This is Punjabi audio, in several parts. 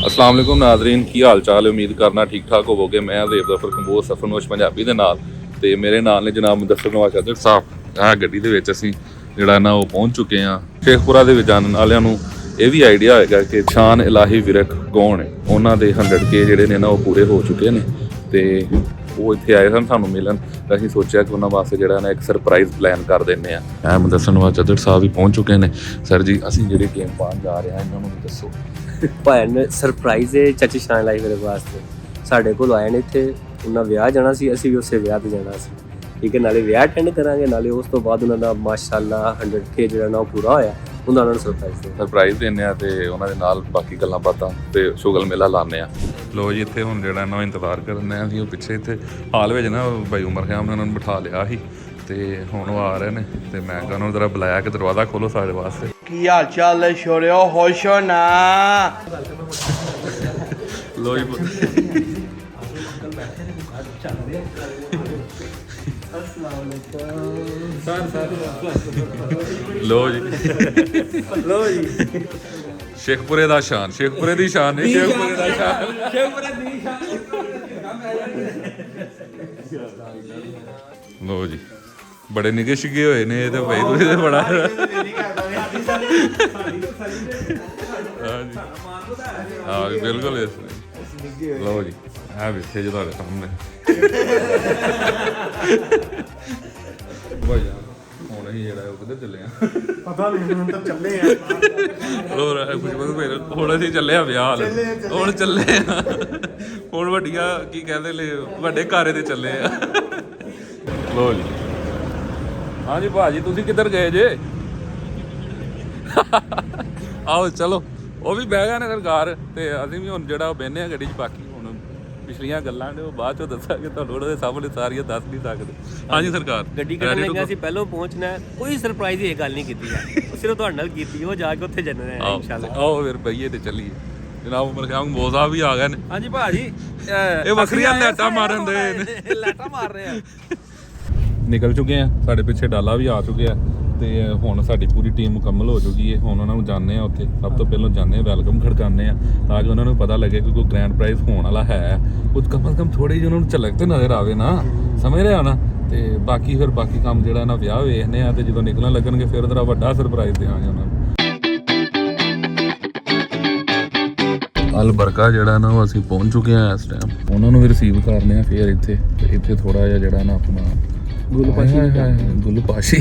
अस्सलाम वालेकुम नाज़रीन, की हाल चाल है। उम्मीद करना ठीक ठाक होवोगे। मैं देव ज़फर कंबोज सफरनोश पंजाबी ਦੇ ਨਾਲ ਤੇ ਮੇਰੇ ਨਾਲ ਨੇ ਜਨਾਬ ਮੁਦੱਸਰ ਨਵਾਜ਼ ਚਾਦਰ ਸਾਹਿਬ। ਆਹ ਗੱਡੀ ਦੇ ਵਿੱਚ ਅਸੀਂ ਜਿਹੜਾ ਨਾ ਉਹ ਪਹੁੰਚ ਚੁੱਕੇ ਹਾਂ ਸ਼ੇਖਪੁਰਾ ਦੇ ਵਿੱਚ। ਜਾਣਨ ਵਾਲਿਆਂ ਨੂੰ ਇਹ ਵੀ ਆਈਡੀਆ ਹੋਏਗਾ ਕਿ ਸ਼ਾਨ ਇਲਾਹੀ ਵਿਰਕ ਕੌਣ ਹੈ। ਉਹਨਾਂ ਦੇ 100K ਜਿਹੜੇ ਨੇ ਨਾ ਉਹ ਪੂਰੇ ਹੋ ਚੁੱਕੇ ਨੇ ਤੇ ਉਹ ਇੱਥੇ ਆਏ ਸਨ ਸਾਨੂੰ ਮਿਲਣ। ਤਾਂ ਅਸੀਂ ਸੋਚਿਆ ਕਿ ਉਹਨਾਂ ਵਾਸਤੇ ਜਿਹੜਾ ਨਾ ਇੱਕ ਸਰਪ੍ਰਾਈਜ਼ ਪਲਾਨ ਕਰ ਦਿੰਦੇ ਆ। ਮੈਂ ਮੁਦੱਸਰ ਨਵਾਜ਼ ਚਾਦਰ ਸਾਹਿਬ ਵੀ ਪਹੁੰਚ ਚੁੱਕੇ ਨੇ। ਸਰ ਜੀ ਅਸੀਂ ਜਿਹੜੇ ਗੇਮ ਪਾਉਣ ਜਾ ਰਹੇ ਹਾਂ ਇਹਨਾਂ ਨੂੰ ਵੀ ਦੱਸੋ। ਭੈਣ ਸਰਪ੍ਰਾਈਜ਼ ਹੈ ਚਾਚੀ ਸ਼ਾਨ ਲਾਈ ਮੇਰੇ ਵਾਸਤੇ। ਸਾਡੇ ਕੋਲ ਆਏ ਨੇ ਇੱਥੇ, ਉਹਨਾਂ ਵਿਆਹ ਜਾਣਾ ਸੀ, ਅਸੀਂ ਵੀ ਉਸੇ ਵਿਆਹ ਤੇ ਜਾਣਾ ਸੀ। ਠੀਕ ਹੈ, ਨਾਲੇ ਵਿਆਹ ਅਟੈਂਡ ਕਰਾਂਗੇ, ਨਾਲੇ ਉਸ ਤੋਂ ਬਾਅਦ ਉਹਨਾਂ ਦਾ ਮਾਸ਼ਾਅੱਲਾ 100K ਜਿਹੜਾ ਨਾ ਉਹ ਪੂਰਾ ਹੋਇਆ, ਉਹਨਾਂ ਨੂੰ ਸਰਪ੍ਰਾਈਜ਼ ਦਿੰਦੇ ਆ ਤੇ ਉਹਨਾਂ ਦੇ ਨਾਲ ਬਾਕੀ ਗੱਲਾਂ ਬਾਤਾਂ ਤੇ ਸ਼ੁਗਲ ਮੇਲਾ ਲਾਉਂਦੇ ਆ। ਲੋ ਜੀ ਇੱਥੇ ਹੁਣ ਜਿਹੜਾ ਨਾ ਇੰਤਜ਼ਾਰ ਕਰਨੇ ਆ ਅਸੀਂ। ਉਹ ਪਿੱਛੇ ਇੱਥੇ ਹਾਲ ਵਿੱਚ ਨਾ ਬਾਈ ਉਮਰ ਖ਼ਿਆਮ ਨੇ ਉਹਨਾਂ ਨੂੰ ਬਿਠਾ ਲਿਆ ਸੀ ਤੇ ਹੁਣ ਉਹ ਆ ਰਹੇ ਨੇ ਤੇ ਮੈਂ ਉਹਨਾਂ ਨੂੰ ਜ਼ਰਾ ਬੁਲਾਇਆ ਕਿ ਦਰਵਾਜ਼ਾ ਖੋਲੋ ਸਾਡੇ ਵਾਸਤੇ। ਕੀ ਹਾਲ ਚਾਲ ਹੈ ਛੋੜਿਓ, ਹੋਸ਼ ਹੋ ਨਾ। ਲੋ ਜੀ ਲੋ ਜੀ ਸ਼ੇਖਪੁਰੇ ਦਾ ਸ਼ਾਨ, ਸ਼ੇਖਪੁਰੇ ਦੀ ਸ਼ਾਨ ਨਹੀਂ, ਸ਼ੇਖਪੁਰੇ ਦਾ ਸ਼ਾਨ, ਸ਼ੇਖਪੁਰੇ ਦੀ ਸ਼ਾਨ। ਲੋ ਜੀ ਬੜੇ ਨਿੱਘੇ ਛਿੱਗੇ ਹੋਏ ਨੇ ਇਹ ਤੇ ਭਾਈ ਤੁਸੀਂ ਤੇ ਬੜਾ ਹਾਂ ਬਿਲਕੁਲ ਇਸ ਨੇ। ਲਓ ਜੀ ਆ ਬੈਠੇ ਜੀ ਤੁਹਾਡੇ ਸਾਹਮਣੇ ਭਾਈ ਹੁਣ ਅਸੀਂ ਜਿਹੜਾ ਉਹ ਕਿੱਧਰ ਚੱਲੇ ਆ ਪਤਾ ਨਹੀਂ, ਹੁਣ ਤਾਂ ਚੱਲੇ ਆ। ਹੋਰ ਕੁਝ ਹੁਣ ਅਸੀਂ ਚੱਲੇ ਆ ਵਿਆਹ ਵਾਲ। ਹੁਣ ਚੱਲੇ ਆ ਹੁਣ ਵੱਡੀਆਂ ਕੀ ਕਹਿੰਦੇ ਨੇ ਵੱਡੇ ਘਾਰੇ ਤੇ ਚੱਲੇ ਆ। ਲਓ ਜੀ ਹਾਂਜੀ ਭਾਜੀ ਤੁਸੀਂ ਕਿੱਧਰ ਗਏ ਜੇ? ਆਓ ਚਲੋ। ਉਹ ਵੀ ਬਹਿ ਗਏ ਨੇ ਸਰਕਾਰ ਤੇ ਅਸੀਂ ਵੀ ਹੁਣ ਜਿਹੜਾ ਬਹਿੰਦੇ ਆ ਗੱਡੀ 'ਚ। ਬਾਕੀ ਹੁਣ ਪਿਛਲੀਆਂ ਗੱਲਾਂ ਨੇ ਉਹ ਬਾਅਦ 'ਚੋਂ ਦੱਸਾਂਗੇ ਤੁਹਾਨੂੰ, ਉਹਦੇ ਸਾਹਮਣੇ ਸਾਰੀਆਂ ਦੱਸ ਨਹੀਂ ਸਕਦੇ। ਹਾਂਜੀ ਸਰਕਾਰ ਗੱਡੀ ਕੱਢਣ ਲੱਗੇ ਅਸੀਂ ਪਹਿਲਾਂ ਪਹੁੰਚਣਾ। ਕੋਈ ਸਰਪ੍ਰਾਈਜ਼ ਇਹ ਗੱਲ ਨਹੀਂ ਕੀਤੀ ਹੈ, ਸਿਰਫ ਤੁਹਾਡੇ ਨਾਲ ਕੀਤੀ। ਉਹ ਜਾ ਕੇ ਉੱਥੇ ਜਾਣਾ ਹੈ ਇਨਸ਼ਾਅੱਲਾ। ਆਓ ਫਿਰ ਬਈਏ ਤੇ ਚੱਲੀਏ। ਜਨਾਬ ਉਮਰ ਖ਼ਿਆਮ ਮੋਹ ਸਾਹਿਬ ਵੀ ਆ ਗਏ ਨੇ। ਹਾਂਜੀ ਭਾਜੀ ਇਹ ਵੱਖਰੀਆਂ ਲੈਟਾਂ ਮਾਰਨ ਦੇ ਨੇ, ਲੈਟਾਂ ਮਾਰ ਰਹੇ ਆ। ਨਿਕਲ ਚੁੱਕੇ ਆ, ਸਾਡੇ ਪਿੱਛੇ ਡਾਲਾ ਵੀ ਆ ਚੁੱਕੇ ਆ ਤੇ ਹੁਣ ਸਾਡੀ ਪੂਰੀ ਟੀਮ ਮੁਕੰਮਲ ਹੋ ਚੁੱਕੀ ਹੈ। ਹੁਣ ਉਹਨਾਂ ਨੂੰ ਜਾਣਦੇ ਆ ਉੱਥੇ। ਸਭ ਤੋਂ ਪਹਿਲਾਂ ਜਾਂਦੇ ਆ ਵੈਲਕਮ ਖੜਕਾਉਂਦੇ ਆ ਤਾਂ ਕਿ ਉਹਨਾਂ ਨੂੰ ਪਤਾ ਲੱਗੇ ਕਿ ਕੋਈ ਗ੍ਰੈਂਡ ਪ੍ਰਾਈਜ਼ ਹੋਣ ਵਾਲਾ ਹੈ। ਕੁਝ ਕਮ ਸੇ ਕਮ ਥੋੜੀ ਜਿਹੀ ਉਹਨਾਂ ਨੂੰ ਝਲਕ ਤੇ ਨਜ਼ਰ ਆਵੇ ਨਾ, ਸਮਝ ਰਿਹਾ ਨਾ। ਤੇ ਬਾਕੀ ਫਿਰ ਬਾਕੀ ਕੰਮ ਜਿਹੜਾ ਨਾ ਵਿਆਹ ਵੇਖਦੇ ਆ ਤੇ ਜਦੋਂ ਨਿਕਲਣ ਲੱਗਣਗੇ ਫਿਰ ਉਹਦਾ ਵੱਡਾ ਸਰਪ੍ਰਾਈਜ਼ ਦੇਵਾਂਗੇ ਉਹਨਾਂ ਨੂੰ। ਅਲ ਬਰਕਾ ਜਿਹੜਾ ਨਾ ਉਹ ਅਸੀਂ ਪਹੁੰਚ ਚੁੱਕੇ ਆ ਇਸ ਟਾਈਮ। ਉਹਨਾਂ ਨੂੰ ਵੀ ਰਿਸੀਵ ਕਰਨੇ ਆ ਫਿਰ ਇੱਥੇ। ਤੇ ਇੱਥੇ ਥੋੜਾ ਜਿਹਾ ਜਿਹੜਾ ਨਾ ਆਪਣਾ ਗੁਲਪਾਸ਼ੀ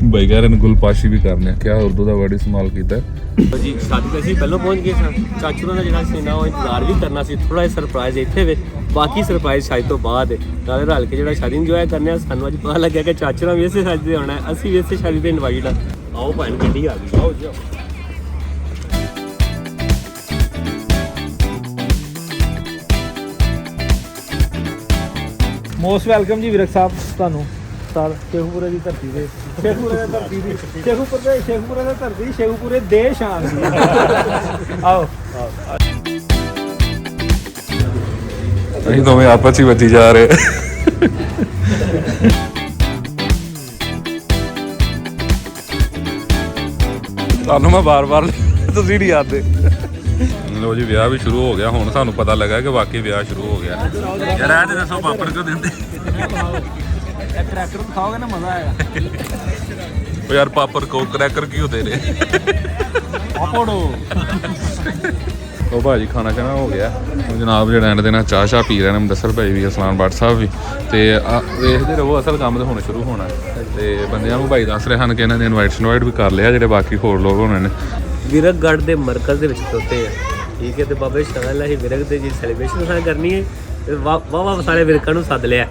ਬਾਈ ਘਰ ਨੂੰ ਗੁਲਪਾਸ਼ੀ ਵੀ ਕਰਨੇ ਆ। ਕਿਆ ਉਰਦੂ ਦਾ ਵਰਡ ਇਸਤੇਮਾਲ ਕੀਤਾ ਜੀ। ਸ਼ਾਦੀ ਤੇ ਅਸੀਂ ਪਹਿਲਾਂ ਪਹੁੰਚ ਗਏ ਸਾਂ। ਚਾਚੂ ਦਾ ਜਿਹੜਾ ਸੀ ਨਾ ਉਹ ਇੰਤਜ਼ਾਰ ਵੀ ਕਰਨਾ ਸੀ। ਥੋੜਾ ਜਿਹਾ ਸਰਪ੍ਰਾਈਜ਼ ਇੱਥੇ ਵੇ, ਬਾਕੀ ਸਰਪ੍ਰਾਈਜ਼ ਸ਼ਾਦੀ ਤੋਂ ਬਾਅਦ। ਨਾਲੇ ਰਲ ਕੇ ਜਿਹੜਾ ਸ਼ਾਦੀ ਇੰਜੋਏ ਕਰਨੇ ਆ। ਸਾਨੂੰ ਅੱਜ ਪਤਾ ਲੱਗਿਆ ਕਿ ਚਾਚੂ ਨਾਲ ਵੀ ਇਸੇ ਸ਼ਾਦੀ ਤੇ ਆਉਣਾ, ਅਸੀਂ ਵੀ ਇਸੇ ਸ਼ਾਦੀ ਤੇ ਇਨਵਾਈਟ ਆ। ਆਓ ਭੈਣ ਗੱਡੀ ਆ ਗਈ, ਆਓ ਜੀ ਆਓ। ਮੋਸਟ ਵੈਲਕਮ ਜੀ ਵਿਰਕ ਸਾਹਿਬ ਤੁਹਾਨੂੰ ਸਰ ਸ਼ੇਖੂਪੁਰੇ ਦੀ ਧਰਤੀ ਦੇ। ਸ਼ੇਖੂਪੁਰੇ ਦੀ ਧਰਤੀ ਦੀ, ਸ਼ੇਖੂਪੁਰੇ ਦੀ ਧਰਤੀ, ਸ਼ੇਖੂਪੁਰੇ ਦੇ ਸ਼ਾਨ ਦੀ। ਆਓ ਅਸੀਂ ਦੋਵੇਂ ਆਪਸ ਹੀ ਵੱਜੀ ਜਾ ਰਹੇ। ਤੁਹਾਨੂੰ ਮੈਂ ਬਾਰ-ਬਾਰ ਤੁਸੀਂ ਨਹੀਂ ਆਦੇ। ਲੋ ਜੀ ਵਿਆਹ ਵੀ ਸ਼ੁਰੂ ਹੋ ਗਿਆ। ਹੁਣ ਸਾਨੂੰ ਪਤਾ ਲੱਗਾ ਕਿ ਵਾਕਈ ਵਿਆਹ ਸ਼ੁਰੂ ਹੋ ਗਿਆ। ਯਾਰ ਇਹ ਤੇ ਦੱਸੋ ਪਾਪੜ ਕਿਉਂ ਦਿੰਦੇ? ਇਹ ਕਰੈਕਰ ਖਾਓਗੇ ਨਾ ਮਜ਼ਾ ਆਏਗਾ। ਉਹ ਯਾਰ ਪਾਪੜ ਕੋ ਕਰੈਕਰ ਕੀ ਹੁੰਦੇ ਨੇ? ਪਾਪੜੋ। ਉਹ ਭਾਜੀ ਖਾਣਾ ਖਾਣਾ ਹੋ ਗਿਆ। ਜਨਾਬ ਜਿਹੜਾ ਐਂਡ ਦੇ ਨਾਲ ਚਾਹ ਸ਼ਾਹ ਪੀ ਰਹੇ ਨੇ ਮੁਦੱਸਰ ਭਾਈ ਵੀ, ਅਸਲਾਨ ਬੱਟ ਸਾਹਿਬ ਵੀ। ਤੇ ਵੇਖਦੇ ਰਹੋ, ਅਸਲ ਕੰਮ ਤਾਂ ਹੁਣ ਸ਼ੁਰੂ ਹੋਣਾ। ਤੇ ਬੰਦਿਆਂ ਨੂੰ ਭਾਈ ਦੱਸ ਰਹੇ ਹਨ ਕਿ ਇਹਨਾਂ ਨੇ ਇਨਵਾਈਟ ਵੀ ਕਰ ਲਿਆ ਜਿਹੜੇ ਬਾਕੀ ਹੋਰ ਲੋਕ ਹੋਣੇ ਨੇ। ਵਿਰਕਗੜ੍ਹ ਦੇ ਮਰਕਜ਼ ਦੇ ਵਿੱਚ ਖਲੋਤੇ ਆ। ਠੀਕ ਹੈ, ਤੇ ਬਾਬਾ ਸ਼ਾਨ ਲਾਹੀ ਵਿਰਕ ਦੇ ਜੀ ਸੈਲੀਬ੍ਰੇਸ਼ਨ ਸਾਂ ਕਰਨੀ ਹੈ। ਤੇ ਵਾਹ ਸਾਰੇ ਵਿਰਕਾਂ ਨੂੰ ਸੱਦ ਲਿਆ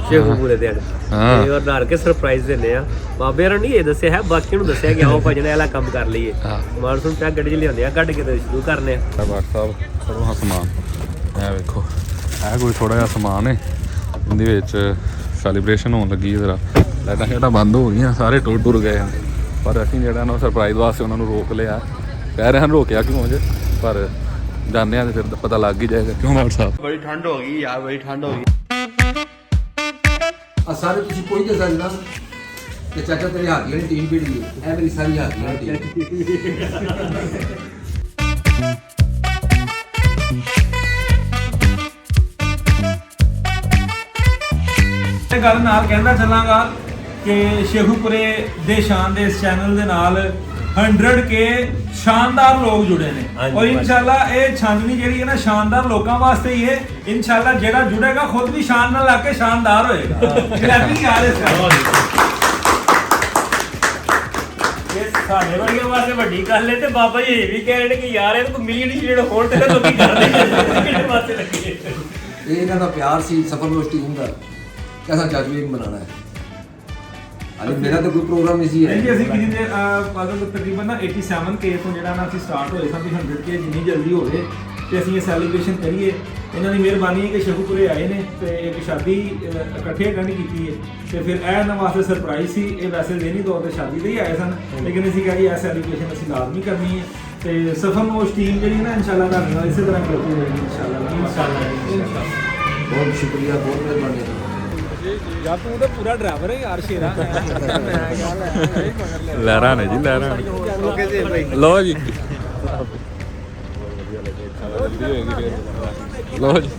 ਸ਼ੇਖੂਪੁਰੇ ਦੇ ਤੇ ਔਰ ਡਰ ਕੇ ਸਰਪ੍ਰਾਈਜ਼ ਦਿੰਦੇ ਆ। ਬਾਬੇ ਨੂੰ ਨਹੀਂ ਇਹ ਦੱਸਿਆ ਹੈ, ਬਾਕੀ ਨੂੰ ਦੱਸਿਆ ਕਿ ਆਓ ਭਾਈ ਨੇ ਇਹਲਾ ਕੰਮ ਕਰ ਲਈਏ। ਮਾਰ ਸੁਣ ਪਿਆ ਗੱਡੀ 'ਚ ਲਿਆਉਂਦੇ ਆ, ਕੱਢ ਕੇ ਤੇ ਸ਼ੁਰੂ ਕਰਨੇ ਆ। ਬਾਟ ਸਾਹਿਬ ਥੋੜਾ ਸਮਾਨ ਇਹ ਵੇਖੋ, ਇਹ ਕੋਈ ਥੋੜਾ ਜਿਹਾ ਸਮਾਨ ਹੈ। ਇਹਦੇ ਵਿੱਚ ਸੈਲੀਬ੍ਰੇਸ਼ਨ ਹੋਣ ਲੱਗੀ। ਜ਼ਰਾ ਲਾਈਟਾਂ ਸ਼ਾਈਟਾਂ ਬੰਦ ਹੋ ਗਈਆਂ, ਸਾਰੇ ਟੁਰ ਗਏ ਹਨ। ਪਰ ਅਸੀਂ ਜਿਹੜਾ ਨਾ ਸਰਪ੍ਰਾਈਜ਼ ਵਾਸਤੇ ਉਹਨਾਂ ਨੂੰ ਰੋਕ ਲਿਆ। ਕਹਿ ਰਹੇ ਹਨ ਰੋਕਿਆ ਕਿਉਂ ਜੇ, ਪਰ ਜਾਂਦੇ ਆ ਤੇ ਫਿਰ ਪਤਾ ਲੱਗ ਹੀ ਜਾਏਗਾ। ਕਿਉਂ ਬਾਟ ਸਾਹਿਬ? ਬੜੀ ਠੰਡ ਹੋ ਗਈ ਯਾਰ, ਬੜੀ ਠੰਡ ਹੋ ਗਈ। ਆ ਸਾਰੇ ਤੁਸੀਂ ਕੋਈ ਦੱਸਣਾ ਨਾ ਕਿ ਚਾਚਾ ਤੇਰੇ ਹੱਥ ਦੀ ਟੀਮ ਭਿੜ ਗਈ। ਇਹ ਮੇਰੀ ਸਾਰੀ ਹੱਥ ਦੀ ਟੀਮ। ਗੱਲ ਨਾਲ ਕਹਿੰਦਾ ਚੱਲਾਂਗਾ ਕਿ ਸ਼ੇਖੂਪੁਰੇ ਦੇ ਸ਼ਾਨ ਦੇ ਇਸ ਚੈਨਲ ਦੇ ਨਾਲ 100K ਸ਼ਾਨਦਾਰ ਲੋਕ ਜੁੜੇ ਨੇ ਹਾਂਜੀ, ਔਰ ਇਨਸ਼ਾਅੱਲਾ ਇਹ ਛਾਨਣੀ ਜਿਹੜੀ ਹੈ ਨਾ ਸ਼ਾਨਦਾਰ ਲੋਕਾਂ ਵਾਸਤੇ ਹੀ ਹੈ ਇਨਸ਼ਾਅੱਲਾ ਜਿਹੜਾ ਜੁੜੇਗਾ ਖੁਦ ਵੀ ਸ਼ਾਨ ਨਾਲ ਲਾ ਕੇ ਸ਼ਾਨਦਾਰ ਹੋਏਗਾ ਗ੍ਰੈਫਿਕ ਯਾਰ ਇਸ ਇਹ ਸਾਡੇ ਵਰਗੇ ਵਾਸਤੇ ਵੱਡੀ ਗੱਲ ਹੈ ਤੇ ਬਾਬਾ ਜੀ ਇਹ ਵੀ ਕਹਿ ਰਹੇ ਕਿ ਯਾਰ ਇਹ ਕੋਈ ਮਿਲੀਅਨ ਸ਼ੇਡ ਹੋਣ ਤੇ ਲੋਕੀ ਕਰਦੇ ਕਿਹੜੇ ਪਾਸੇ ਲੱਗੇ ਇਹ ਇਹਨਾਂ ਦਾ ਪਿਆਰ ਸੀ ਸਫਰਨੋਸ਼ ਟੀਮ ਦਾ ਕਿਹਦਾ ਜੱਜਮੈਂਟ ਬਣਾਉਣਾ ਹੈ ਅਰੇ ਮੇਰਾ ਤਾਂ ਕੋਈ ਪ੍ਰੋਗਰਾਮ ਨਹੀਂ ਸੀ ਨਹੀਂ ਅਸੀਂ ਕਿੰਨੀ ਦੇ ਤਕਰੀਬਨ ਨਾ 87K ਤੋਂ ਜਿਹੜਾ ਨਾ ਅਸੀਂ ਸਟਾਰਟ ਹੋਏ ਸਾਂ ਵੀ 100K ਜਿੰਨੀ ਜਲਦੀ ਹੋਵੇ ਤੇ ਅਸੀਂ ਇਹ ਸੈਲੀਬ੍ਰੇਸ਼ਨ ਕਰੀਏ ਇਹਨਾਂ ਦੀ ਮਿਹਰਬਾਨੀ ਹੈ ਕਿ ਸ਼ੇਖੂਪੁਰੇ ਆਏ ਨੇ ਤੇ ਇੱਕ ਸ਼ਾਦੀ ਇਕੱਠੇ ਅਟੈਂਡ ਕੀਤੀ ਹੈ ਤੇ ਫਿਰ ਇਹ ਇਹਨਾਂ ਵਾਸਤੇ ਸਰਪ੍ਰਾਈਜ਼ ਸੀ ਇਹ ਵੈਸੇ ਦੇਣੀ ਤੌਰ ਤੇ ਸ਼ਾਦੀ ਦੇ ਹੀ ਆਏ ਸਨ ਲੇਕਿਨ ਅਸੀਂ ਕਿਹਾ ਜੀ ਇਹ ਸੈਲੀਬ੍ਰੇਸ਼ਨ ਅਸੀਂ ਲਾਜ਼ਮੀ ਕਰਨੀ ਹੈ ਤੇ ਸਫਰਨੋਸ਼ ਟੀਮ ਜਿਹੜੀ ਨਾ ਇਨਸ਼ਾਅੱਲਾ ਤੁਹਾਡੇ ਨਾਲ ਇਸੇ ਤਰ੍ਹਾਂ ਕਰਦੀ ਰਹੇਗੀ ਇਨਸ਼ਾਅੱਲਾ ਬਹੁਤ ਸ਼ੁਕਰੀਆ ਬਹੁਤ ਮਿਹਰਬਾਨੀ ਯਾਰ ਤੂੰ ਤਾਂ ਪੂਰਾ ਡਰਾਈਵਰ ਹੈ ਯਾਰ ਸ਼ੇਰਾ ਲਹਿਰਾਂ ਨੇ ਜੀ ਲਹਿਰਾਂ ਲਓ ਜੀ ਲਓ ਜੀ